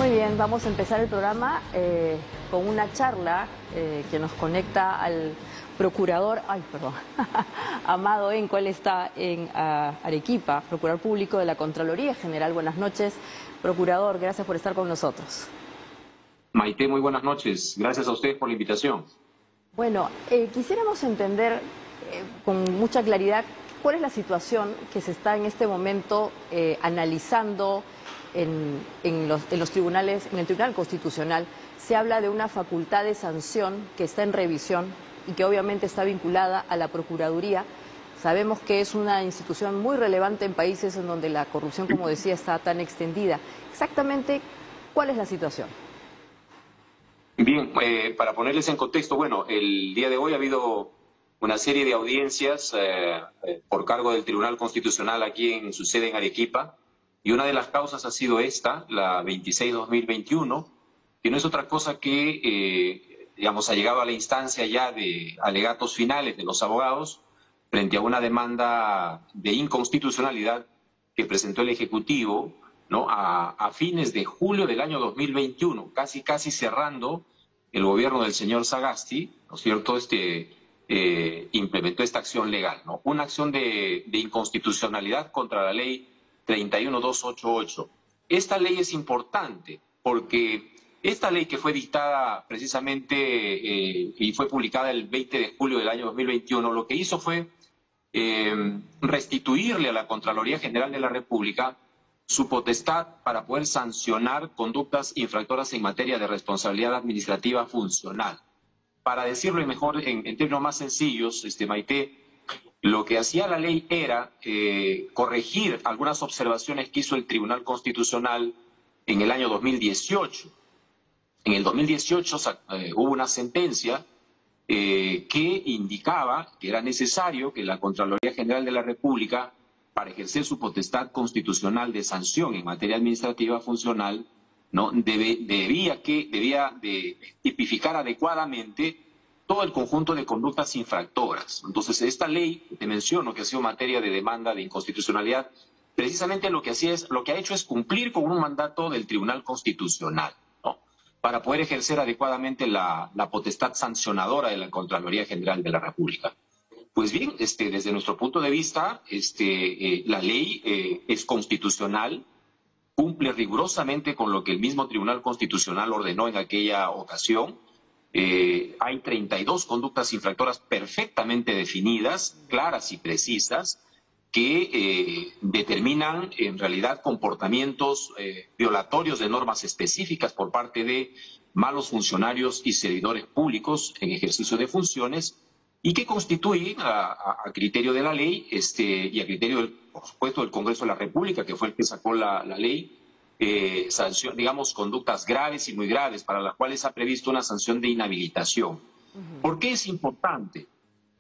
Muy bien, vamos a empezar el programa con una charla que nos conecta al procurador, Amado Enco. Él está en Arequipa, procurador público de la Contraloría General. Buenas noches, procurador, gracias por estar con nosotros. Maite, muy buenas noches. Gracias a ustedes por la invitación. Bueno, quisiéramos entender con mucha claridad cuál es la situación que se está en este momento analizando en los tribunales, en el Tribunal Constitucional. Se habla de una facultad de sanción que está en revisión y que obviamente está vinculada a la Procuraduría. Sabemos que es una institución muy relevante en países en donde la corrupción, como decía, está tan extendida. Exactamente, ¿cuál es la situación? Bien, para ponerles en contexto, bueno, el día de hoy ha habido una serie de audiencias por cargo del Tribunal Constitucional aquí en su sede en Arequipa, y una de las causas ha sido esta, la 26-2021, que no es otra cosa que, digamos, ha llegado a la instancia ya de alegatos finales de los abogados frente a una demanda de inconstitucionalidad que presentó el Ejecutivo, ¿no? A fines de julio del año 2021, casi cerrando el gobierno del señor Sagasti, ¿no es cierto?, implementó esta acción legal, ¿no? Una acción de inconstitucionalidad contra la ley 31288. Esta ley es importante porque esta ley, que fue dictada precisamente y fue publicada el 20 de julio del año 2021, lo que hizo fue restituirle a la Contraloría General de la República su potestad para poder sancionar conductas infractoras en materia de responsabilidad administrativa funcional. Para decirlo mejor, en términos más sencillos, Maite, lo que hacía la ley era corregir algunas observaciones que hizo el Tribunal Constitucional en el año 2018. En el 2018 hubo una sentencia que indicaba que era necesario que la Contraloría General de la República, para ejercer su potestad constitucional de sanción en materia administrativa funcional, ¿no?, debía de tipificar adecuadamente todo el conjunto de conductas infractoras. Entonces, esta ley, te menciono, que ha sido materia de demanda de inconstitucionalidad, precisamente lo que ha hecho es cumplir con un mandato del Tribunal Constitucional, ¿no?, para poder ejercer adecuadamente la potestad sancionadora de la Contraloría General de la República. Pues bien, desde nuestro punto de vista, la ley es constitucional, cumple rigurosamente con lo que el mismo Tribunal Constitucional ordenó en aquella ocasión. Hay 32 conductas infractoras perfectamente definidas, claras y precisas, que determinan en realidad comportamientos violatorios de normas específicas por parte de malos funcionarios y servidores públicos en ejercicio de funciones, y que constituyen a criterio de la ley y a criterio, por supuesto, del Congreso de la República, que fue el que sacó la ley, digamos, conductas graves y muy graves, para las cuales ha previsto una sanción de inhabilitación. ¿Por qué es importante?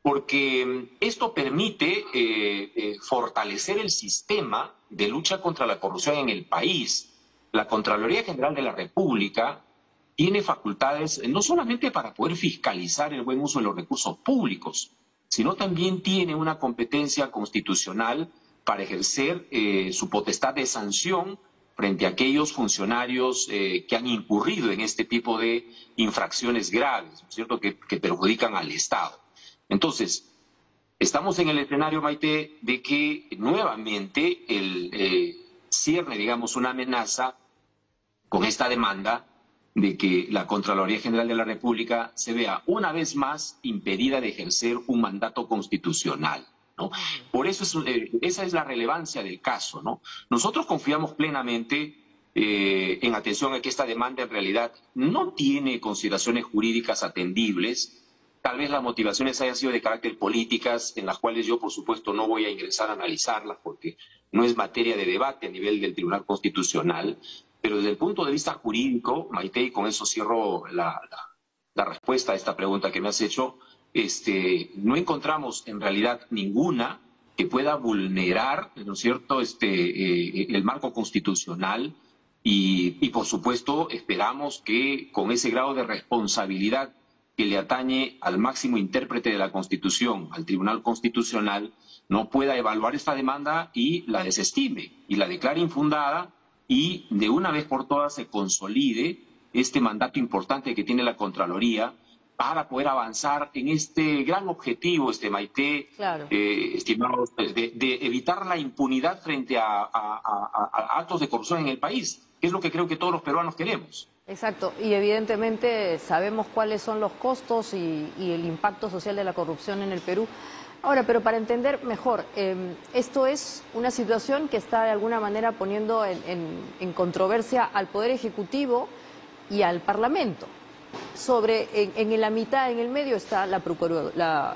Porque esto permite fortalecer el sistema de lucha contra la corrupción en el país. La Contraloría General de la República tiene facultades no solamente para poder fiscalizar el buen uso de los recursos públicos, sino también tiene una competencia constitucional para ejercer su potestad de sanción frente a aquellos funcionarios que han incurrido en este tipo de infracciones graves, ¿no es cierto?, que perjudican al Estado. Entonces, estamos en el escenario, Maite, de que nuevamente cierne, digamos, una amenaza con esta demanda de que la Contraloría General de la República se vea una vez más impedida de ejercer un mandato constitucional, ¿no? Por eso esa es la relevancia del caso, ¿no? Nosotros confiamos plenamente en atención a que esta demanda en realidad no tiene consideraciones jurídicas atendibles. Tal vez las motivaciones hayan sido de carácter políticas, en las cuales yo, por supuesto, no voy a ingresar a analizarlas porque no es materia de debate a nivel del Tribunal Constitucional. Pero desde el punto de vista jurídico, Maite, y con eso cierro la respuesta a esta pregunta que me has hecho, no encontramos en realidad ninguna que pueda vulnerar, ¿no es cierto?, el marco constitucional, y por supuesto esperamos que con ese grado de responsabilidad que le atañe al máximo intérprete de la Constitución, al Tribunal Constitucional, no pueda evaluar esta demanda y la desestime y la declare infundada, y de una vez por todas se consolide este mandato importante que tiene la Contraloría para poder avanzar en este gran objetivo, Maite, Claro. estimados, de evitar la impunidad frente a actos de corrupción en el país, que es lo que creo que todos los peruanos queremos. Exacto, y evidentemente sabemos cuáles son los costos y el impacto social de la corrupción en el Perú. Ahora, pero para entender mejor, esto es una situación que está de alguna manera poniendo en controversia al Poder Ejecutivo y al Parlamento. En la mitad, en el medio, está la Procuraduría,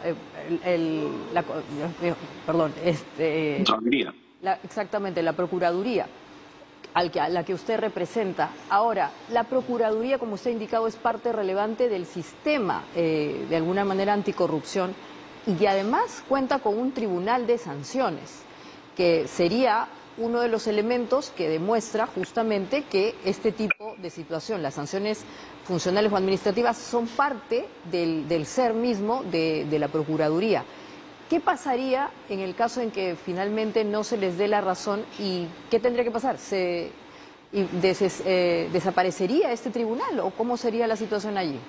perdón, exactamente, la Procuraduría, a la que usted representa. Ahora, la Procuraduría, como usted ha indicado, es parte relevante del sistema, de alguna manera, anticorrupción, y que además cuenta con un tribunal de sanciones, que sería uno de los elementos que demuestra justamente que este tipo de situación, las sanciones funcionales o administrativas, son parte del ser mismo de la Procuraduría. ¿Qué pasaría en el caso en que finalmente no se les dé la razón y qué tendría que pasar? ¿Desaparecería este tribunal o cómo sería la situación allí?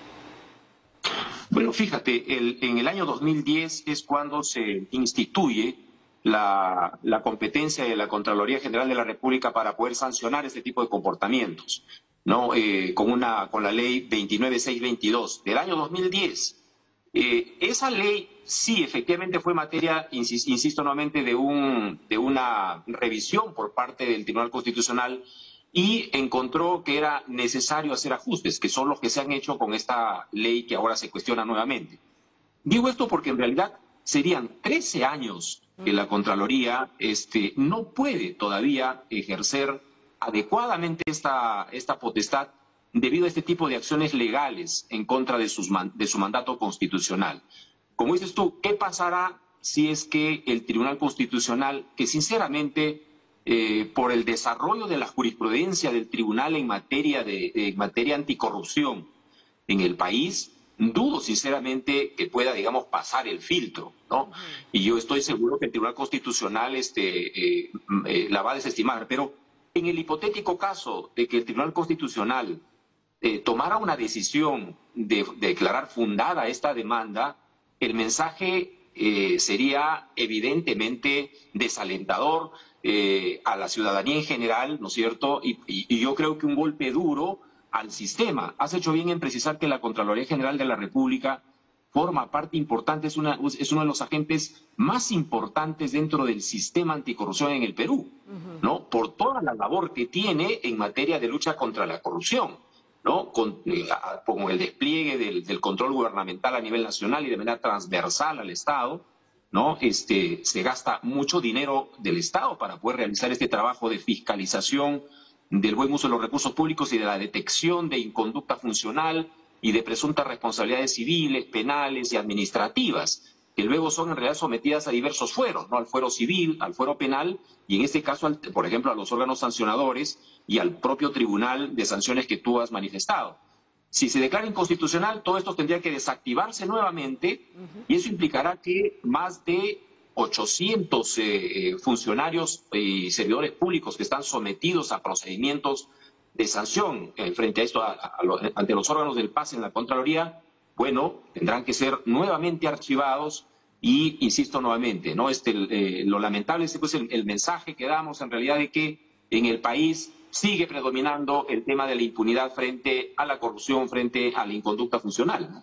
Bueno, fíjate, en el año 2010 es cuando se instituye la competencia de la Contraloría General de la República para poder sancionar este tipo de comportamientos, ¿no? Con la ley 29622 del año 2010. Esa ley sí, efectivamente fue materia, insisto nuevamente, de una revisión por parte del Tribunal Constitucional y encontró que era necesario hacer ajustes, que son los que se han hecho con esta ley que ahora se cuestiona nuevamente. Digo esto porque en realidad serían 13 años que la Contraloría no puede todavía ejercer adecuadamente esta potestad debido a este tipo de acciones legales en contra de su mandato constitucional. Como dices tú, ¿qué pasará si es que el Tribunal Constitucional, que sinceramente por el desarrollo de la jurisprudencia del tribunal en materia anticorrupción en el país, dudo sinceramente que pueda, digamos, pasar el filtro, ¿no? Y yo estoy seguro que el Tribunal Constitucional la va a desestimar, pero en el hipotético caso de que el Tribunal Constitucional tomara una decisión de declarar fundada esta demanda, el mensaje sería evidentemente desalentador a la ciudadanía en general, ¿no es cierto? Y yo creo que un golpe duro al sistema. Has hecho bien en precisar que la Contraloría General de la República forma parte importante, es uno de los agentes más importantes dentro del sistema anticorrupción en el Perú, ¿no? Por toda la labor que tiene en materia de lucha contra la corrupción, ¿no? Con el despliegue del control gubernamental a nivel nacional y de manera transversal al Estado, ¿no? Se gasta mucho dinero del Estado para poder realizar este trabajo de fiscalización del buen uso de los recursos públicos y de la detección de inconducta funcional y de presuntas responsabilidades civiles, penales y administrativas, que luego son en realidad sometidas a diversos fueros, ¿no? Al fuero civil, al fuero penal y en este caso, por ejemplo, a los órganos sancionadores y al propio tribunal de sanciones que tú has manifestado. Si se declara inconstitucional, todo esto tendría que desactivarse nuevamente y eso implicará que más de 800 funcionarios y servidores públicos que están sometidos a procedimientos de sanción frente a esto, ante los órganos del PAS en la Contraloría, bueno, tendrán que ser nuevamente archivados y, insisto nuevamente, ¿no? Lo lamentable es pues, el mensaje que damos en realidad de que en el país sigue predominando el tema de la impunidad frente a la corrupción, frente a la inconducta funcional, ¿no?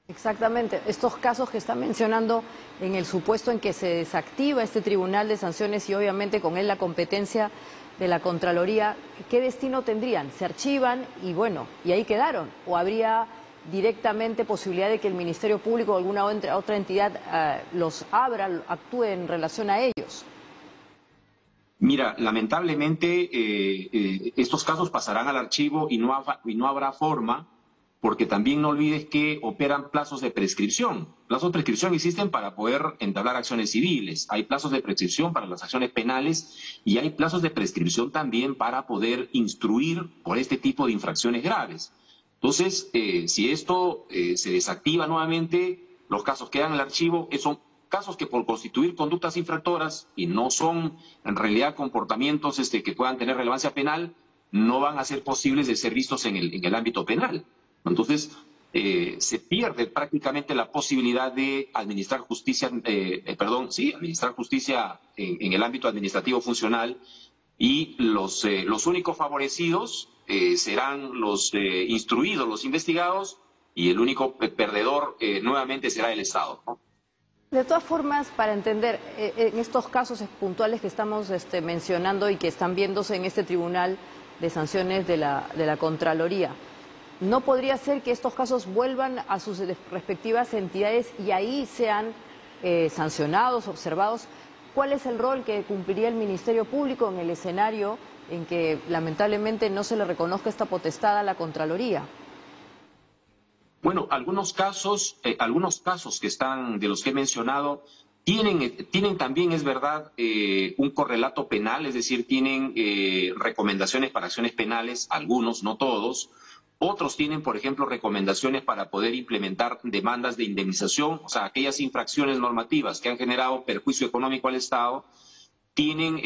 Exactamente. Estos casos que está mencionando en el supuesto en que se desactiva este tribunal de sanciones y obviamente con él la competencia de la Contraloría, ¿qué destino tendrían? ¿Se archivan y bueno, y ahí quedaron? ¿O habría directamente posibilidad de que el Ministerio Público o alguna otra entidad los abra, actúe en relación a ellos? Mira, lamentablemente estos casos pasarán al archivo y no habrá forma, porque también no olvides que operan plazos de prescripción. Plazos de prescripción existen para poder entablar acciones civiles, hay plazos de prescripción para las acciones penales y hay plazos de prescripción también para poder instruir por este tipo de infracciones graves. Entonces, si esto se desactiva nuevamente, los casos quedan en el archivo, eso casos que por constituir conductas infractoras y no son en realidad comportamientos que puedan tener relevancia penal, no van a ser posibles de ser vistos en el ámbito penal. Entonces, se pierde prácticamente la posibilidad de administrar justicia, administrar justicia en el ámbito administrativo funcional, y los únicos favorecidos serán los instruidos, los investigados, y el único perdedor nuevamente será el Estado, ¿no? De todas formas, para entender, en estos casos puntuales que estamos mencionando y que están viéndose en este Tribunal de Sanciones de la Contraloría, ¿no podría ser que estos casos vuelvan a sus respectivas entidades y ahí sean sancionados, observados? ¿Cuál es el rol que cumpliría el Ministerio Público en el escenario en que lamentablemente no se le reconozca esta potestad a la Contraloría? Bueno, algunos casos que están, de los que he mencionado, tienen también, es verdad, un correlato penal, es decir, tienen recomendaciones para acciones penales, algunos, no todos. Otros tienen, por ejemplo, recomendaciones para poder implementar demandas de indemnización, o sea, aquellas infracciones normativas que han generado perjuicio económico al Estado, tienen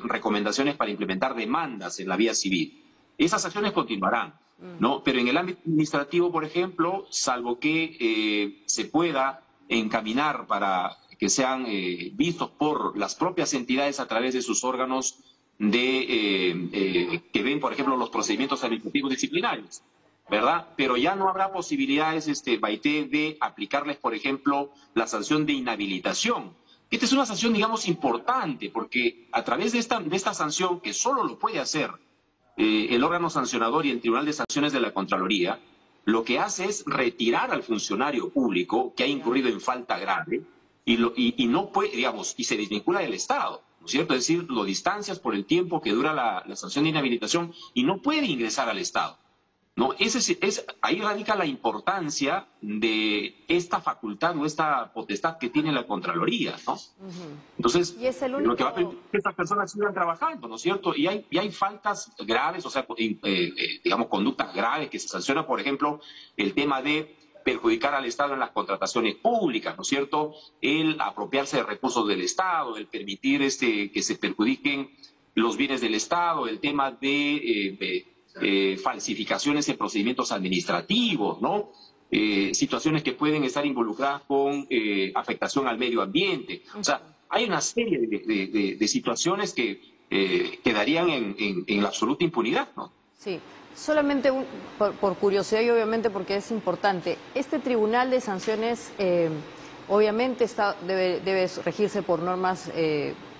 recomendaciones para implementar demandas en la vía civil. Esas acciones continuarán, ¿no? Pero en el ámbito administrativo, por ejemplo, salvo que se pueda encaminar para que sean vistos por las propias entidades a través de sus órganos que ven, por ejemplo, los procedimientos administrativos disciplinarios, ¿verdad? Pero ya no habrá posibilidades, Maite, de aplicarles, por ejemplo, la sanción de inhabilitación. Esta es una sanción, digamos, importante, porque a través de esta sanción, que solo lo puede hacer el órgano sancionador y el Tribunal de Sanciones de la Contraloría, lo que hace es retirar al funcionario público que ha incurrido en falta grave y no puede, digamos, y se desvincula del Estado, ¿no es cierto? Es decir, lo distancias por el tiempo que dura la sanción de inhabilitación y no puede ingresar al Estado, ¿no? Ahí radica la importancia de esta facultad o esta potestad que tiene la Contraloría, ¿no? Entonces, Y es el lo que va a único... permitir que estas personas sigan trabajando, ¿no es cierto? Y hay faltas graves, o sea, digamos, conductas graves que se sanciona, por ejemplo, el tema de perjudicar al Estado en las contrataciones públicas, ¿no es cierto? El apropiarse de recursos del Estado, el permitir que se perjudiquen los bienes del Estado, el tema de falsificaciones en procedimientos administrativos, ¿no? Situaciones que pueden estar involucradas con afectación al medio ambiente. O sea, hay una serie de situaciones que quedarían en la absoluta impunidad, ¿no? Sí, solamente por curiosidad y obviamente porque es importante, este Tribunal de Sanciones obviamente debe regirse por normas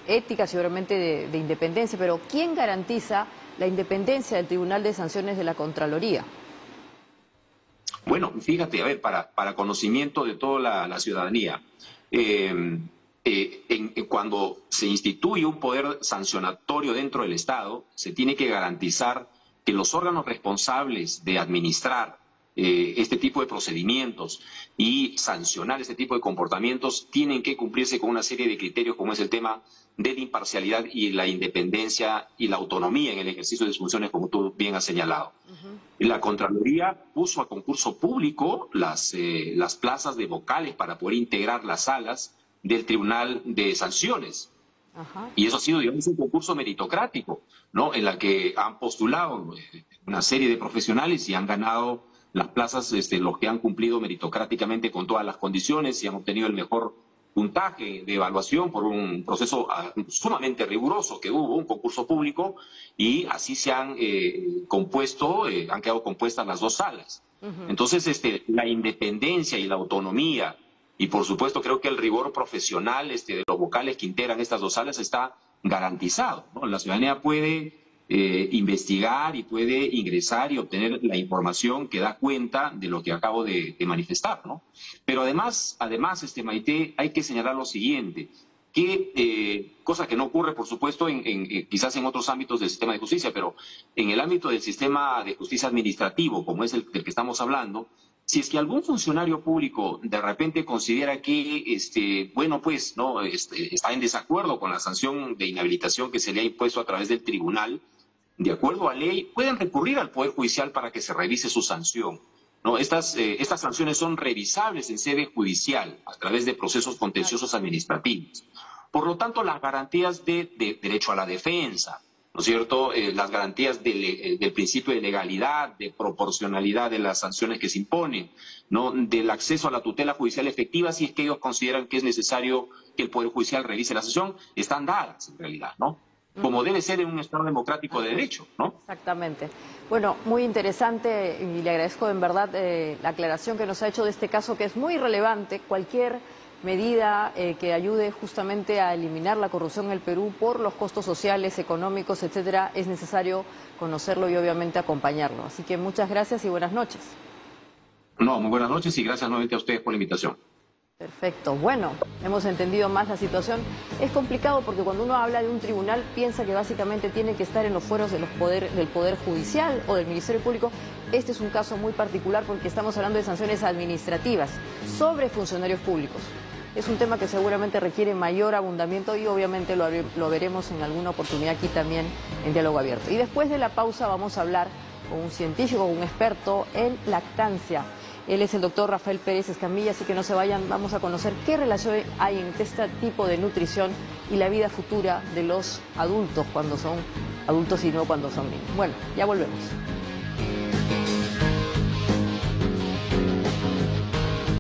éticas y obviamente de independencia, pero ¿quién garantiza la independencia del Tribunal de Sanciones de la Contraloría? Bueno, fíjate, a ver, para conocimiento de toda la ciudadanía, cuando se instituye un poder sancionatorio dentro del Estado, se tiene que garantizar que los órganos responsables de administrar este tipo de procedimientos y sancionar este tipo de comportamientos tienen que cumplirse con una serie de criterios, como es el tema de la imparcialidad y la independencia y la autonomía en el ejercicio de sus funciones, como tú bien has señalado. La Contraloría puso a concurso público las plazas de vocales para poder integrar las salas del Tribunal de Sanciones. Y eso ha sido, digamos, un concurso meritocrático, ¿no? En la que han postulado una serie de profesionales y han ganado las plazas los que han cumplido meritocráticamente con todas las condiciones y han obtenido el mejor puntaje de evaluación por un proceso sumamente riguroso que hubo, un concurso público, y así se han han quedado compuestas las dos salas. Entonces, la independencia y la autonomía, y por supuesto creo que el rigor profesional de los vocales que integran estas dos salas está garantizado, ¿no? La ciudadanía puede investigar y puede ingresar y obtener la información que da cuenta de lo que acabo de manifestar, ¿no? Pero además, Maite, hay que señalar lo siguiente, que cosa que no ocurre, por supuesto, quizás en otros ámbitos del sistema de justicia, pero en el ámbito del sistema de justicia administrativo, como es del que estamos hablando, si es que algún funcionario público de repente considera que, bueno, pues, no, está en desacuerdo con la sanción de inhabilitación que se le ha impuesto a través del tribunal, de acuerdo a ley, pueden recurrir al Poder Judicial para que se revise su sanción. ¿no? Estas sanciones son revisables en sede judicial a través de procesos contenciosos administrativos. Por lo tanto, las garantías de derecho a la defensa, ¿no es cierto? Las garantías del principio de legalidad, de proporcionalidad de las sanciones que se imponen, ¿no? Del acceso a la tutela judicial efectiva, si es que ellos consideran que es necesario que el Poder Judicial revise la sanción, están dadas en realidad, ¿no? Como debe ser en un Estado democrático de derecho, ¿no? Exactamente. Bueno, muy interesante y le agradezco en verdad la aclaración que nos ha hecho de este caso que es muy relevante. Cualquier medida que ayude justamente a eliminar la corrupción en el Perú por los costos sociales, económicos, etcétera, es necesario conocerlo y obviamente acompañarlo. Así que muchas gracias y buenas noches. No, muy buenas noches y gracias nuevamente a ustedes por la invitación. Perfecto. Bueno, hemos entendido más la situación. Es complicado porque cuando uno habla de un tribunal piensa que básicamente tiene que estar en los fueros del Poder Judicial o del Ministerio Público. Este es un caso muy particular porque estamos hablando de sanciones administrativas sobre funcionarios públicos. Es un tema que seguramente requiere mayor abundamiento y obviamente lo veremos en alguna oportunidad aquí también en Diálogo Abierto. Y después de la pausa vamos a hablar con un científico, un experto en lactancia. Él es el doctor Rafael Pérez Escamilla, así que no se vayan, vamos a conocer qué relación hay entre este tipo de nutrición y la vida futura de los adultos cuando son adultos y no cuando son niños. Bueno, ya volvemos.